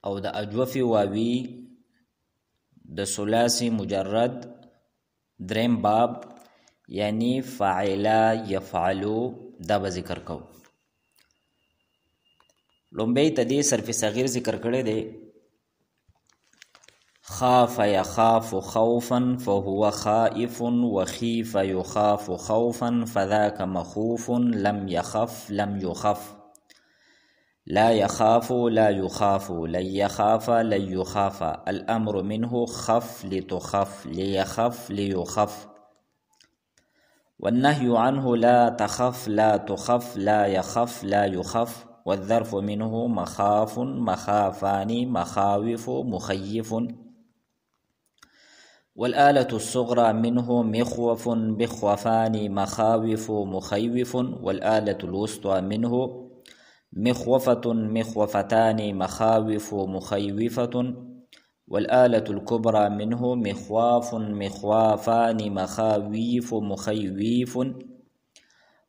او د اجوف واوی د ثلاثی مجرد دریم باب یعنی فاعلا یفعلو دا به ذکر کو. لومبی تدی صرف صغیر ذکر کړی دی. خاف يخاف خوفا فهو خائف وخيف يخاف خوفا فذاك مخوف لم يخف لم يخف لا يخاف لا يخاف لن يخاف لن يخاف الأمر منه خف لتخف ليخف ليخف والنهي عنه لا تخف لا تخف لا يخف لا يخف والظرف منه مخاف مخافان مخاوف مخيف والآلة الصغرى منه مخوف مخوفان مخاوف مخيف والآلة الوسطى منه مخوفة مخوفتان مخاوف مخيفة والآلة الكبرى منه مخواف مخوافان مخاويف مخيويف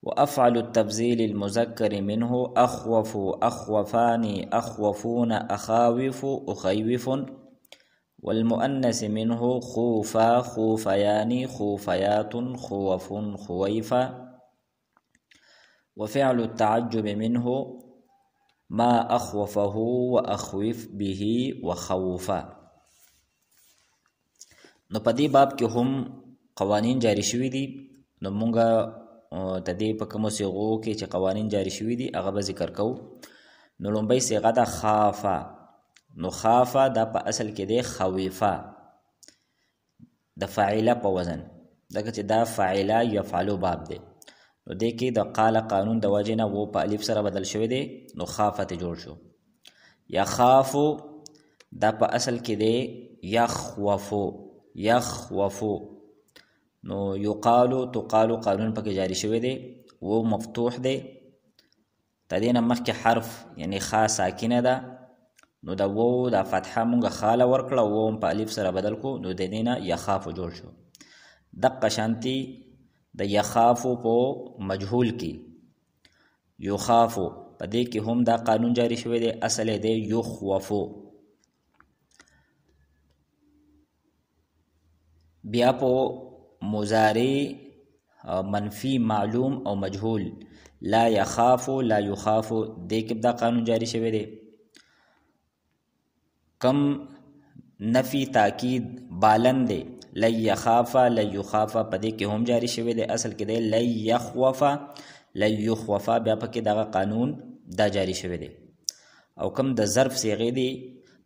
وأفعل التبذيل المذكر منه أخوف أخوفان أخوفون أخاوف أخيوف والمؤنث منه خوفا خوفيان خوفيات خوف خويفا وفعل التعجب منه ما أخوفه وأخوف به وخوفا. نو په دې باب کې هم قوانین جاری شوي دي. نو مونږه د دې په کومو صيغو کې چې قوانین جاری شوي دي هغه به ذکر کوو. نو لومبۍ صيغه ده خافا. نو خافا دا په اصل کې دی خویفا د فاعله په وزن، دغه چې دا فاعله یفعلو باب دی. نو دې کې د قال قانون د وجه نه و په الف سره بدل شوی دی. نو خافت جوړ شو. یخافو دا په اصل کې دی یخوفو یخوفو. نو یقالو تقالو قانون پکې جاری شوی دی. و مفتوح دی. تدین مخکې حرف یعنی خا ساکنه ده. نو دا وو دا فتحه مونږه خاله ورکړه و په الف سره بدل کو. نو د دینه یخافو جوړ شو. دقه شانتی د یخافو په مجهول کې یخافو په دې کې هم دا قانون جاری شوی دی. اصل دی یخوفو. بیا په مضارع منفی معلوم او مجهول لا یخافو لا یخافو دې کې دا قانون جاری شوی دی. کم نفی تاکید بالن دی لن یخافا لن یخافا په دې کې هم جاری شوی دی. اصل کې دی لن یخوفا لن یخوفا. بیا پکې دغه قانون دا جاری شوی دی. او کم د ظرف صيغې دی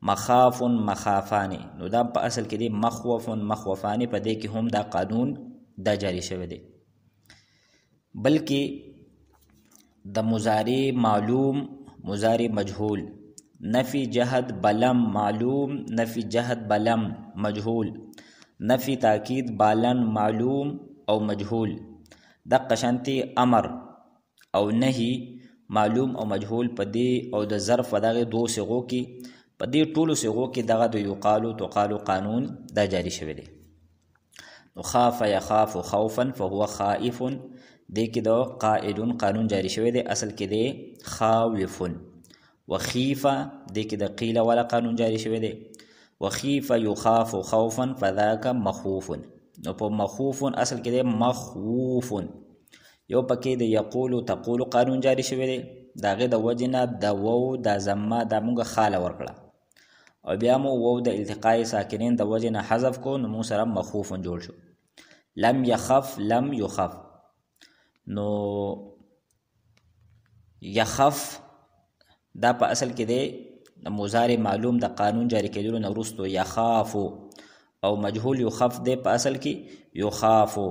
مخاف مخافان. نو دا په اصل کې دی مخوف مخوفان. په دې کې هم دا قانون دا جاری شوی دی. بلکې د مضارع معلوم مضارع مجهول نفی جهد بلم معلوم نفی جهد بلم مجهول نفی تاکید بالن معلوم او مجهول. دقه شانتی امر او نهی معلوم او مجهول په دې او د ظرف دغه دو صيغو کې په دې ټولو صيغو کې دغه د یقالو تقالو قانون دا جاری شوی دی. نو خاف یخاف خوفا فهو خائف دې کې د قائد قانون جاری شوی دی. اصل کې دی خاوف. وخیفه دې کې د قیل ولا قانون جاری شوی دی. وخیفه یخاف خوفا فذاک مخوف. نو په مخوف اصل کې دی مخوف. یو پکې د یقول تقول قانون جاری شوی دی. داغه د وجنه د وو د زما د مونږه خاله ورکړه او بیا مو وو د التقاء ساکنین د وجنه حذف کو. نو مو سره مخوف جوړ شو. لم یخف لم یخف. نو یخف دا په اصل کې دی د مضارع معلوم د قانون جاری کېدلو نه وروسته یخافو او مجهول یخف دی په اصل کې یخافو.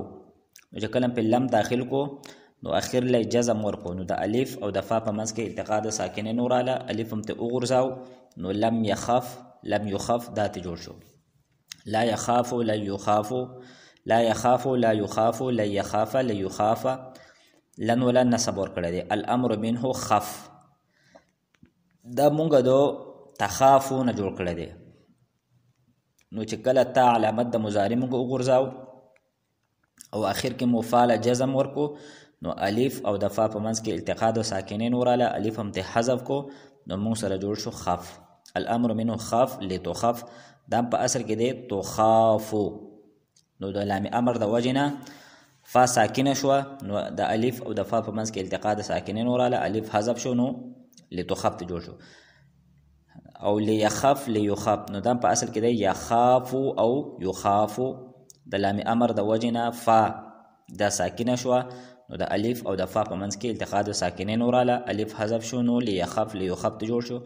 نو چې کله په لم داخل کو نو اخر له جزم ورکو. نو د الف او د فا په منځ کې التقاء د ساکنین وراله. الف هم ته وغورځاو. نو لم یخف لم یخف دا ته جوړ شو. لا یخافو لا یخافو لا یخافو لا یخافو لا یخاف لا یخاف. لن ولا نصب ورکړی دی. الامر منه خف دا مونږه دو تخافو نه جوړ کړی دی. نو چې کله تا علامت د مضارع مونږ وغورځاو او اخر کې مو فعل جزم ورکو نو الف او د فا په منځ کې التقاء د ساکنین وراله. الف هم ته حذف کو نو مونږ سره جوړ شو خف. الامر منه خاف لتخف دا په اصل کې دی تخافو. نو د لام امر د وجنه فا ساکنه شو، نو د الف او د فا په منځ کې التقاء د ساکنین وراله، الف حذف شو نو لتخف ته جوړ شو. او ليخف ليخف، نو دا په اصل کې دی یخافو او یخافو. د لام امر د وجنه فا دا ساکنه شو، نو د الف او د فا په منځ کې التقاء د ساکنین وراله، الف حذف شو نو ليخف ليخف ته جوړ شو.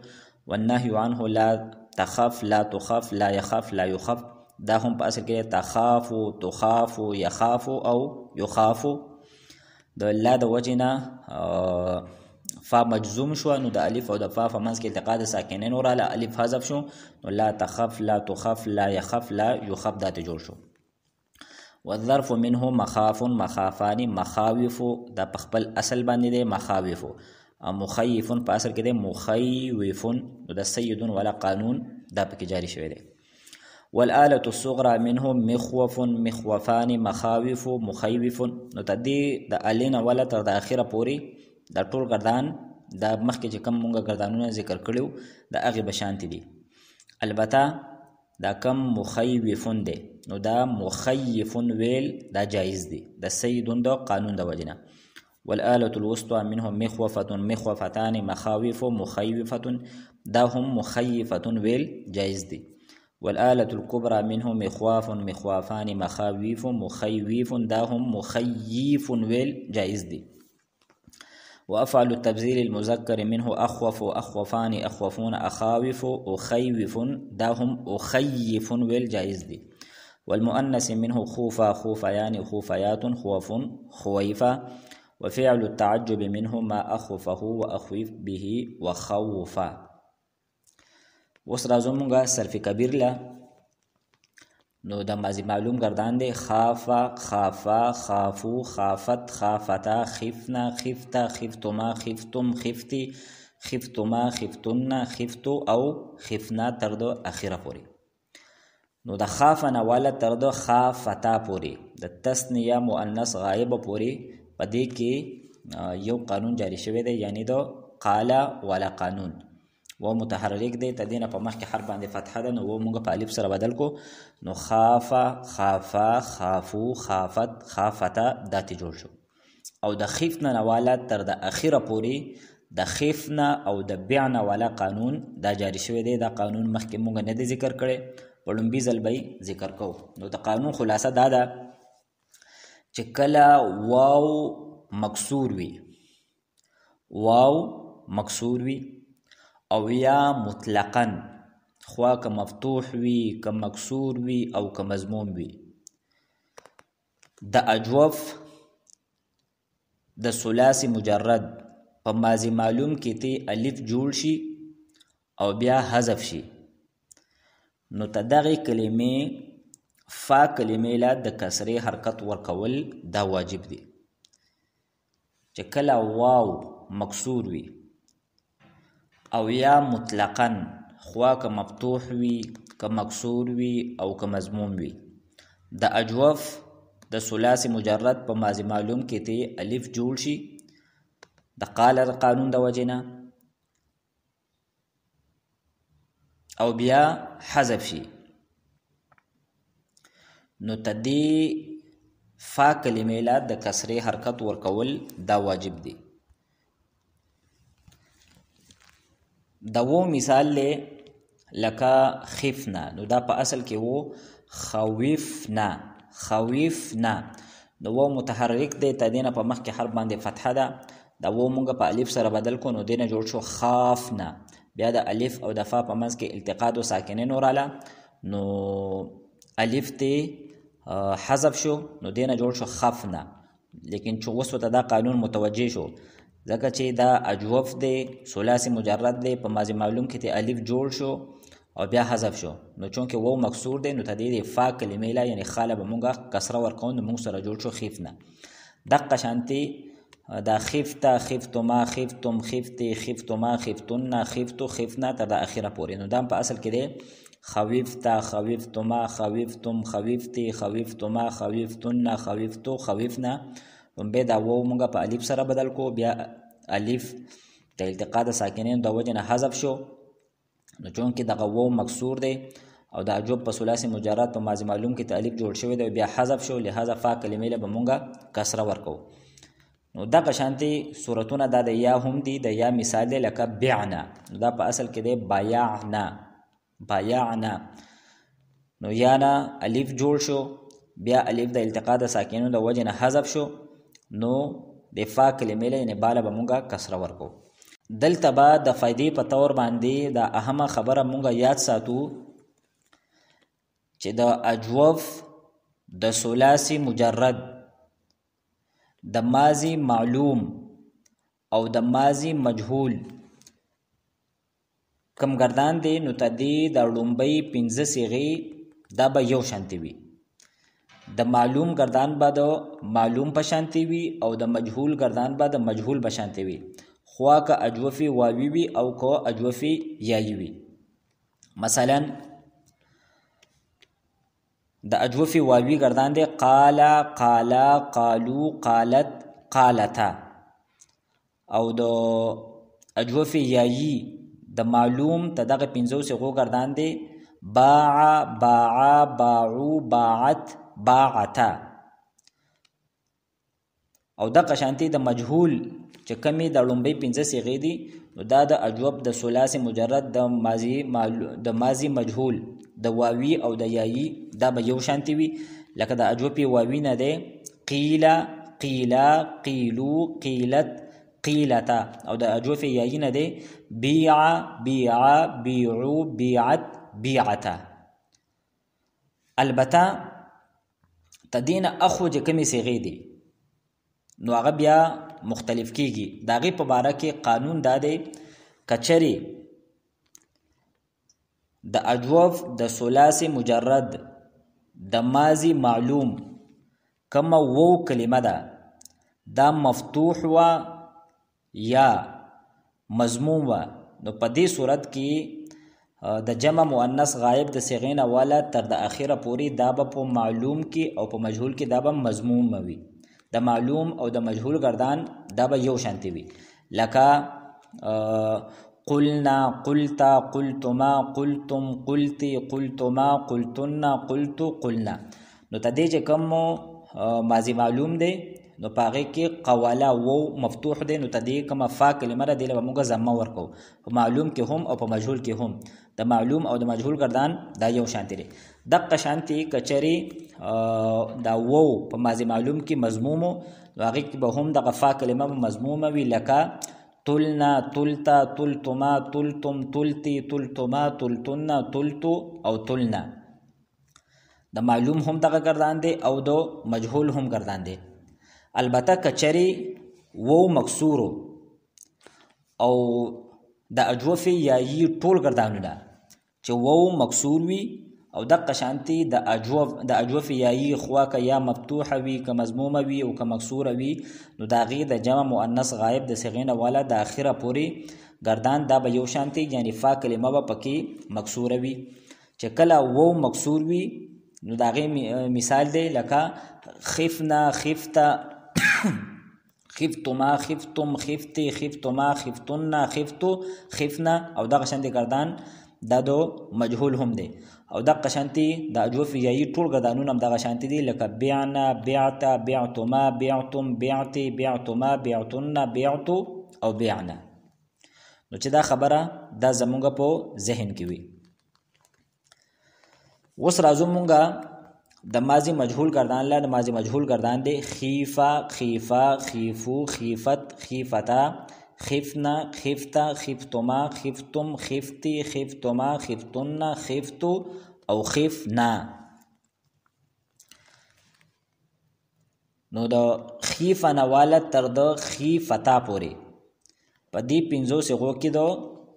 والنهي عنه لا تخف لا تخف لا يخف لا يخف، دا هم په اصل کې تخافو تخافو یخافو او یخافو. د لا د وجنه فا مجزوم شو، نو د الف او د فا په منځ کې التقاء د ساکنین وراله، الف حذف شو نو لا تخف لا تخف لا يخف لا يخف دا ته جوړ شو. والظرف منه مخاف مخافان مخاوف، دا په خپل اصل باندې دی مخاوف. مخیف په اصل کې دی مخیوف، نو د سید ولا قانون دا پکې جاری شوی دی. والآلة الصغرى منه مخوف مخوفان مخاوف مخیوف، نو تدې د الین ولا تر د اخره پوری د ټول گردان د مخکې چې کم مونږه گردانونه ذکر کړیو د هغې بشانتي دي. البته دا کم مخیوفون دی، نو دا مخیفون ویل دا جایز دی د سیدون د قانون د وجنه. والآلة الوسطى منهم مخوفة مخوفتان مخاوف مخيفة، دا هم مخيفة ويل جائز دي. والآلة الكبرى منهم مخواف مخوافان مخاويف مخيويف، دا هم مخيف ويل جائز دي. وأفعل التبذير المذكر منه أخوف أخوفان أخوفون أخاوف أخيوف، دا هم أخيف ويل جائز دي. والمؤنث منه خوفا خوفيان خوفيات خوف خويفا. وفعل التعجب منه ما أخوفه وأخوف به وخوفا. اوس راځو مونږه صرف کبیر له، نو د ماضي معلوم گردان دی خافا خافا خافو خافت خافتا خفنا خفتا خفتما خفتم خفتی خفتما خفتن خفتو او خفنا تر دو اخیره پوری. نو د خافا نواله تر دو خافتا پوری، د تسنیه مؤنث غایب پوری په دې کې یو قانون جاری شوی دی، یعنی د قالا والا قانون. و متحرک دی، تدینه په مخکې حرف باندې فتحه ده، نو و مونږ په الف سره بدل کو، نو خافا خافا خافو خافت خافتا دا ته جوړ شو. او د خفنا نواله تر د اخیره پوری د خفنا او د بیعنا والا قانون دا جاری شوی دی. دا قانون مخکې مونږ نه دی ذکر کړی، په لومبي ځل به ذکر کو. نو د قانون خلاصه دا ده چې کله واو مکسور وي، واو مکسور وي، او یا مطلقاً خوا که مفتوح وي که مکسور وي او که مضموم وي، د اجوف د ثلاثي مجرد په ماضي معلوم کې ته الف جوړ شي او بیا حذف شي، نو ته دغې کلمې فا کلمې له د کسرې حرکت ورکول دا واجب دی. چې کله واو مکسور وي او یا مطلقاً خوا که مفتوح وي که مکسور وي او که مضموم وي، د اجوف د ثلاثي مجرد په ماضي معلوم کې ته الف جوړ شي د قال قانون د وجنه، او بیا حذف شي، نو تدې فا کلمې له د کسرې حرکت ورکول دا واجب دی. د و مثال له لکه خفنا، نو دا په اصل کې و خوفنا خوفنا، نو و متحرک دی، تدینه په مخکې حرف باندې فتحه ده، دا و مونږ په الف سره بدل کو، نو دینه جوړ شو خافنا. بیا د الف او د فا په منځ کې التقاء دو ساکنین وراله، نو الف ته حذف شو، نو دینه جوړ شو خفنا. لیکن چې اوس ورته دا قانون متوجه شو، ځکه چې دا اجوف دی ثلاثي مجرد دی، په ماضي معلوم کې ته الف جوړ شو او بیا حذف شو، نو چونکې و مکسور دی، نو تدې د فا کلمې له یعنی خاله به مونږه کسره ورکو، نو مونږ سره جوړ شو خفنا. دقه شانتي دا خفتا خفتما خفتم خفتی خفتما خفتن خفتو خفنا تر د اخیره پورې، نو دا په اصل کې دی خوفتا خوفتما خوفتم خوفتی خوفتما خوفتن خوفتو خوفنا. لومبی دا و مونږه په الف سره بدل کو، بیا الف د التقاء د ساکنین د وجې نه حذف شو، نو چونکې دغه وو مکسور دی او د اجوب په ثلاثي مجرد په ماضي معلوم کې تألیف جوړ شوی دی بیا حذف شو، لهذا فا کلمې له به مونږه کسره ورکو. نو دغه شانتي صورتونه دا د یا هم دي، د یا مثال دی لکه بعنا، نو دا په اصل کې دی بایعنا. نو یا نه الف جوړ شو، بیا الف د التقاء د ساکنونو د وجه نه حذف شو، نو د فا کلمې له نه بالا به مونږه کسره ورکو. دلته به د فائدې په تور باندې د اهمه خبره مونږه یاد ساتو چې د اجوف د ثلاثي مجرد د ماضی معلوم او د ماضی مجهول کم گردان دی، نو تدی د لومبۍ 15 صيغې دا به یو شانتي وي. د معلوم گردان به د معلوم په شانتي وي او د مجهول گردان به د مجهول په شانتي وي، خوا که اجوفي واوي وي او که اجوفي یايي وي. مثلا د اجوفي واوي گردان دی قالا، قالا، قالو، قالت، قالتا. او د اجوفي یايي د معلوم ته دغه 15 صيغو گردان دی باع، باعا، باعو، باعت، باعتا. او دغه شانتي د مجهول چې کمی د لومبۍ 15 صيغې دي، نو دا د اجوب د ثلاثي مجرد د ماضي مجهول د واوي او د یايي دا به یو شانتي وي. لکه د اجوبي واوي نه دی قیلا، قیلا، قیلو، قیلت، قیلتا. او د اجوفي یايي نه دی بیعا، بیعا، بیعو، بیعت، بیعتا. البته تدین اخو چې کمی صيغې دي نو هغه بیا مختلف کیږي. د هغې په باره کې قانون دا دی کچرې د اجوف د ثلاثي مجرد د ماضي معلوم کما وو کلمه ده دا مفتوح و یا مضموم و، نو په دې صورت کې د جمع مؤنث غائب د صيغې نه والا تر د اخره پوری دا به په معلوم کې او په مجهول کې دا به مضموم وي. د معلوم او د مجهول گردان دا به یو شانتي وي. لکه قلنا، قلتا، قلتما، قلتم، قلتی، قلتما، قلتنا، قلتو، قلنا. نو ته دې چې کوم ماضي معلوم دی نو په هغې کې قواله وو مفتوح دی، نو ته دې کومه فا کلمه ده دې له به موږ ضمه ورکو. په معلوم کې هم او په مجهول کې هم د معلوم او د مجهول گردان دا یو شانتي دی. دغه شانتي کچري دا وو په ماضي معلوم کې مضمومو نو هغې کې به هم دغه فا کلمه مضمومه وي. لکه تلنا، تلتا، تلتما، تلتم، تلتی، تلتما، تلتنا، تلتو او تلنا. د معلوم هم دغه گردان دی او د مجهول هم گردان دی. البته کچری وو مکسورو او د اجوفي یايي ټول گردانونه چې وو مکسور وي او دغه شانتي د اجوفي یايي خوا که یا مفتوحه وي که مضمومه وي او که مکسوره وي، نو د هغې د جمع مؤنث غائب د صيغې نه والا د اخره پورې گردان دا به یو شانتي، یعنی فا کلمه به پکې مکسوره وي. چې کله وو مکسور وي نو د هغې مثال دی لکه خفنا، خفته، خفتما، خفتم، خفتی، خفتما، خفتنا، خفتو، خفنا. او دغه شانتي گردان دا دو مجهول هم دی. او دغه شانتي د اجوفي یايي ټول گردانونه هم دغه شانتي دي لکه بعنا، بعتا، بعتما، بعتم، بعتي، بعتما، بعتنا، بعتو او بعنا. نو چې دا خبره دا زمونږ په ذهن کې وي. اوس راځو مونږه د ماضي مجهول گردان لا. د ماضي مجهول گردان دی خیفا، خیفا، خیفو، خیفت، خیفتا، خفنا، خفتا، خفتما، خفتم، خفتی، خفتما، خفتنا، خفتو او خفنا. نو د خیفا نواله تر د خیفتا پورې په دې 15 صيغو کې د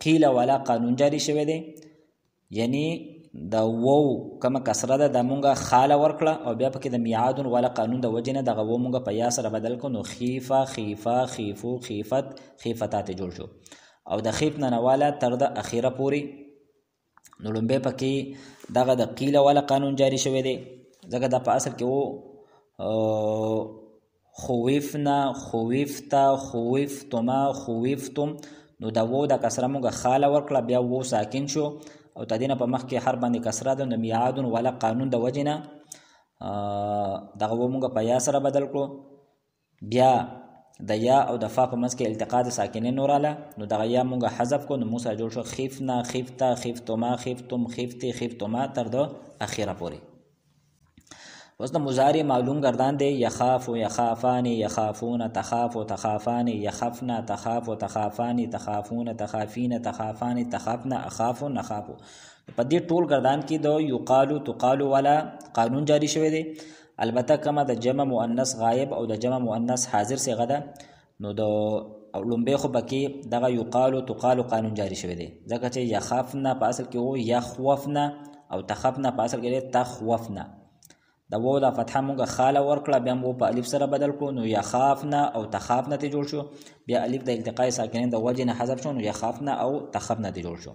قیل والا قانون جاری شوی دی، یعنی د وو کومه کسره ده د مونږه خاله ورکړه او بیا پکې د میعادون والا قانون د وجې نه دغه وو مونږه په یا سره بدل کړو، نو خیفه، خیفه، خیفو، خیفت، خیفتات جوړ شو. او د خیف نه والا تر د اخیره پورې نو لومبې پکې دغه د قیل والا قانون جاری شوی دی، ځکه دا په اصل کې وو خوفنا، خوفتا، خوفتما، خوفتم. نو د وو د کسره مونږ خاله ورکړه بیا وو ساکن شو او تدینه په مخ کې هر باندې کسره ده نو میعاد ولا قانون د وجنه دغه وو مونږ په یا سره بدل کړو بیا د یا او د فا په منځ کې التقاء د ساکنین وراله نو دغه یا مونږ حذف کو نو موږ سره جوړ شو خفنا خفتا خفتما خفتم خفتی خفتما تر د اخیره پورې اوس د مضارع معلوم گردان دی یخاف یخافان یخافون تخاف تخافان یخفنا تخاف تخافان تخافون تخافین تخافان تخافنا اخاف نخاف په دې ټول گردان کې د یقالو تقالو والا قانون جاری شوی دی البته کما د جمع مؤنث غایب او د جمع مؤنث حاضر صيغه ده نو د لومبه خو بکی دغه یقالو تقالو قانون جاری شوی دی ځکه چې یخافنا په اصل کې وو یخوفنا او تخفنا په اصل کې تخوفنا د وو د فتحه مونږه خاله ورکړه بیا مو په الف سره بدل کړو نو یخافنا او تخافنا ته جوړ شو بیا الف د التقاء ساکنین د وجه نه حذف شو نو یخافنا او تخفنا ته جوړ شو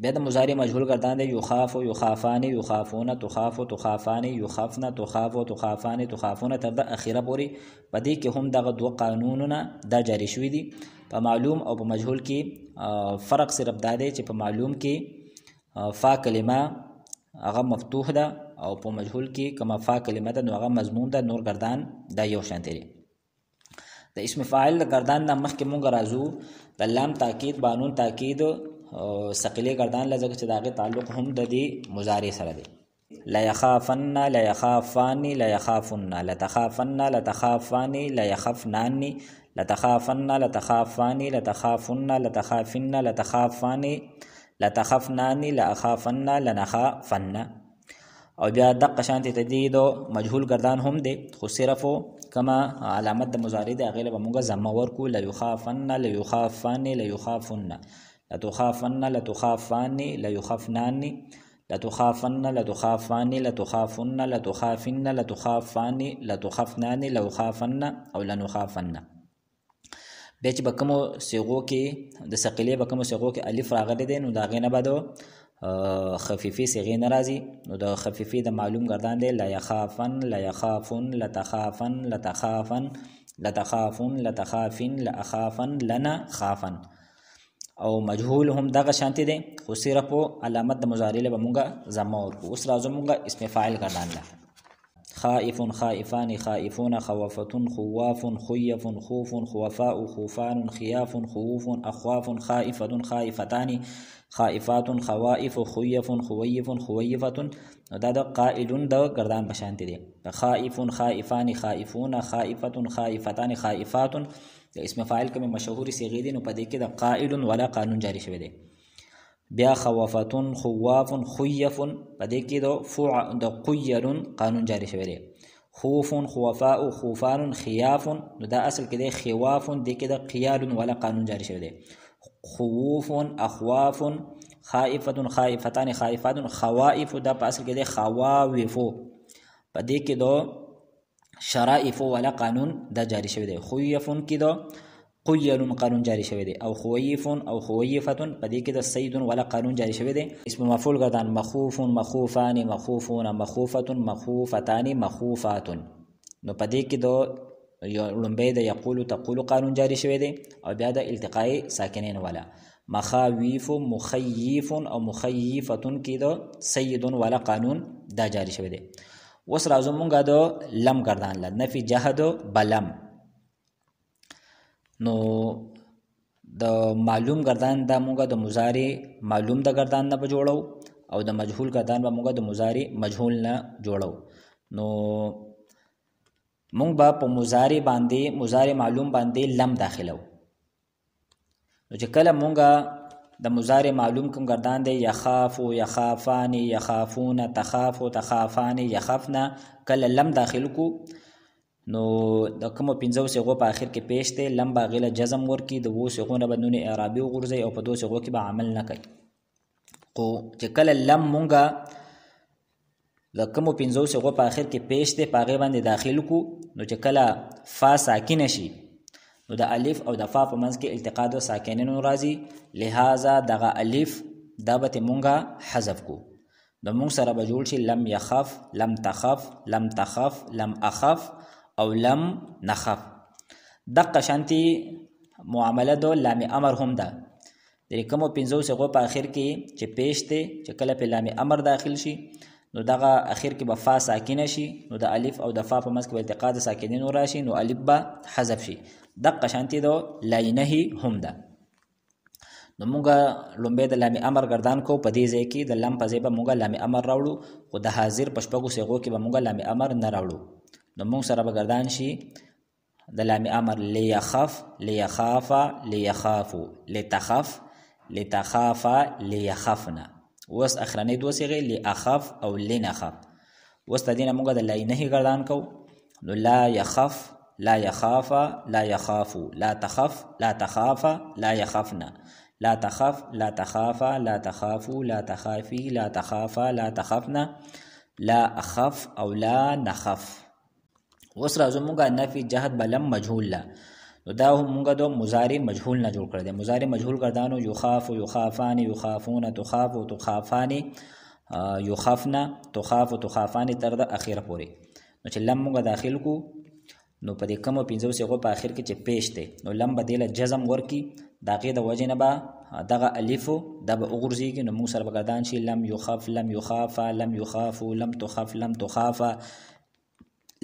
بیا د مضارع مجهول گردان دی یخاف یخافان یخافون تخاف تخافان یخافنا تخاف تخافان تخافون تر د اخیره پورې پدې کې هم دغه دوه قانونونه دا جاری شوي دي په معلوم او په مجهول کې فرق صرف دا دی چې په معلوم کې فا کلمه هغه مفتوح ده او په مجهول کې کما فا کلمه ده نو هغه مضمون ده نور گردان دا یو شان دی د اسم فاعل گردان نه مخکې مونږ راځو د لام تاکید بانون تاکید ثقيله گردان لږه چې داغه تعلق هم د دې مضارع سره دی لا يخافن لا يخافان لا يخافن لا تخافن لا تخافان لا يخفنان لا تخافن لا تخافان لا تخافن لا تخافن لا تخافان لا تخفنان لا اخافن لا نخافن او بیا دقه شانتی تدید مجهول گردان هم دی خو صرف کما علامت د مضارع د غیله به موږ زما ورکو لا يخافن لا يخافان لا يخافن لا تخافن لا تخافان لا يخافنان لا تخافن لا تخافان لا تخافن لا تخافن لا تخافان لا تخافنان لا يخافن او لا نخافن بیا چې بکمو صيغو کې د ثقيله بکمو صيغو کې الف راغلي دي نو دا غینه بعدو خفیفی صيغه ناراضي نو د خفیفی د معلوم گردان دی لا يخافن لا يخافن لا تخافن لا تخافن لا تخافن لا تخافن لا اخافن لنا خافن او مجهول هم دغه شانتی دی خو صرف علامت د مضارع له مونږه زما ورکو اوس راځو مونږه اسم فاعل گردان له خائف خائفان خائفون خوفتون خواف خيف خوف خوفاء خوفان خياف خوف اخواف خائفة خائفتان خائفات خوائف خيف خويف خويفة دا د قائلون د گردان بشانتی دی خائف خائفان خائفون خائفة خائفتان خائفات اسم فاعل کوم مشهوري صيغه دي نو پدې کې د قائل ولا قانون جاری شوی دی بیا خوفتون خواف خيف پدې کې د قيل قانون جاری شوی دی خوف خوفاء خوفان خياف نو دا اصل کې د خواف دې کې د قيال ولا قانون جاری شوی دی خوف اخواف خائفه خائفتان خائفات خوائف دا په اصل کې د خواوف پدې کې د شرائف ولا قانون دا جاری شوی دی خویفون کې دا قیل قانون جاری شوی دی او خویفون او خویفتون پدې کې د سید ولا قانون جاری شوی دی اسم مفعول گردان مخوف مخوفان مخوفون مخوفتون مخوفتان مخوفات نو پدې کې د لومبه د یقول تقول قانون جاری شوی دی او بیا د التقاء ساکنین ولا مخاویف مخیف او مخیفتون کې د سید ولا قانون دا جاری شوی دی اوس راځو مونږه د لم گردان ل نفي جهد بلم نو د معلوم گردان دا مونږه د مضارع معلوم د گردان نه جوړو او د مجهول گردان به مونږه د مضارع مجهول نه جوړو نو مونږ به په مضارع باندې مضارع معلوم باندې لم داخلو نو چې کله مونږه د مضارع معلوم کوم گردان دی یخاف یخافان یخافون تخاف تخافان یخفنا کله لم داخل کو نو د کوم پنځو صيغو په اخر کې پیش ته لم باغله جزم ورکی د وو صيغو نه بدون اعرابي وغورځي او په دوه صيغو کې به عمل نه کوي خو چې کله لم مونږه د کوم پنځو صيغو په اخر کې پیش ته پاغه باندې داخل کو نو چې کله فا ساکن شي نو د الف او د فا په منځ کې التقاء د ساکنین راځي لہذا دغه الف دا به مونږه حذف کو د مونږ سره به جوړ شي لم يخف لم تخف لم تخف لم اخف او لم نخف دقه شانتي معامله د لام امر هم ده. د کومو پنځو صيغو په اخر کې چې پیش ته چې کله په لام امر داخل شي نو دغه اخر کې به فا ساکنه شي، نو د الف او د فا په منځ کې به التقاء د ساکنین راشي، نو الف به حذف شي. دغه شانتي د لاینه هم ده. نو مونږه لومبه د لام امر گردان کو په دې ځای کې د لام په ځای به مونږه لام امر راوړو، خو د حاضر په شپږو صيغو کې به مونږه لام امر نه راوړو. نو مونږ سره به گردان شي د لام امر لیخف، لیخاف، لیخافو، لتخف، لتخاف، لیخفنا. وس اخرنی دو صيغه لاخف او لنخف. وس تدینه مونږه د لاینه گردان کو، نو لا يخف، لا يخاف، لا يخافو، لا تخف، لا تخاف، لا يخفنا، لا تخف، لا تخاف، لا تخافوا، لا تخافي، لا تخافا، لا تخفنا، لا اخف او لا نخف. اوس راځو مونږه نفي جهت بلم مجهول لا، نو دا هم مونږه د مضارع مجهول نه جوړ کړی دی. مضارع مجهول ګردانو یخاف، یخافان، یخافون، تخاف، تخافان، یخافنا، تخاف، تخافان تر د اخیره پورې. نو چې لم مونږه داخل کو نو په دې کومو پنځو صيغو په اخر کې چې پیش دی نو لم بدله جزم ورکی، داغه د وجه نه به دغه الف د به وګرځيږي. نو موږ سره به ګردان شي لم یخف، لم یخاف، لم یخافو، لم تخف، لم تخافا،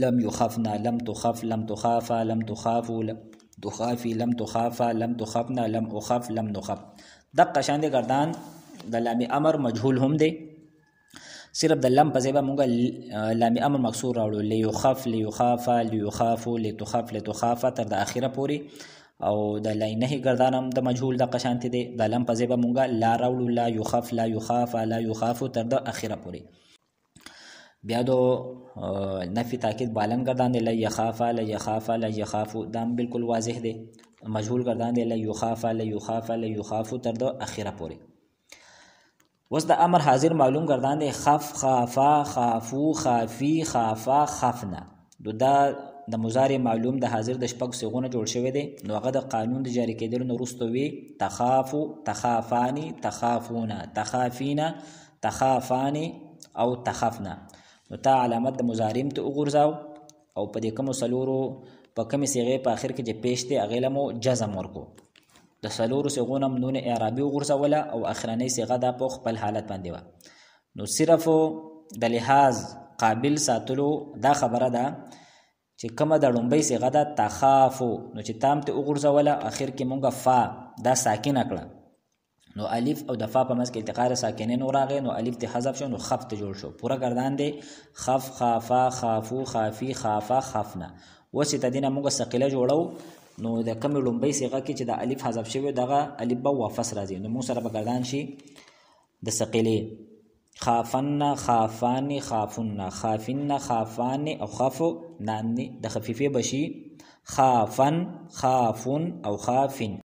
لم یخفنا، لم تخف، لم تخافا، لم تخافو، لم تخافي، لم تخافا، لم تخفنا، لم اخف، لم نخف. دغه شان دي گردان د لام امر مجهول هم دی، صرف د لم په ځای به مونږه لام امر مکسور راوړو، لیخف، لیخاف، لیخافو، لتخف، لتخاف تر د اخیره پوری. او د لاینه گردان هم د مجهول د قشانت دی، د لم په ځای به مونږه لا راوړو، لا یخف، لا یخاف، لا یخافو تر د اخیره پوری. بیا دو نفی تاکید بالن گردان دی، لا یخاف، لا یخاف، لا یخافو، دام بالکل واضح دی. مجهول گردان دی، لا یخاف، لا یخاف، لا یخافو تر د اخیره پوری. وس د امر حاضر معلوم گردان دی، خف، خافا، خافو، خافی، خافا، خفنا. دا د مضارع معلوم د حاضر د شپږ صيغونه جوړ شوی دی. نو هغه د قانون د جاری کېدلو نه وروسته وي تخافو، تخافانی، تخافونا، تخافینا، تخافانی او تخفنا. نو تا علامت د مضارع ته وګرځاو او په دې کوم سلورو په کومې صيغې په اخر کې چې پیش دی هغې له مو جزم ورکو. د سلورو صيغو نه نون اعرابي وګرځوله او اخرنۍ صيغه دا په خپل حالت باندې وه. نو صرف د لحاظ قابل ساتلو دا خبره ده چې کومه د لومبۍ صيغه ده تخافو، نو چې تام ته وګرځوله اخر کې مونږه فا دا ساکنه کړه، نو الف او د فا په منځ کې التقاء ساکنین راغی، نو الف ته حذف شو، نو خف ته جوړ شو. پورا گردان دی خف، خافا، خافو، خافی، خافا، خفنا. اوس چې تدینه مونږه ثقيله جوړو نو د کوم لومبۍ صيغه کې چې د الف حذف شوی دغه الف به واپس راځي، نو موږ سره به گردان شي د ثقيله خافن، خافان، خافن، خافن، خافان او خافو نانی د خفیفه بشي خافن، خافون او خافن.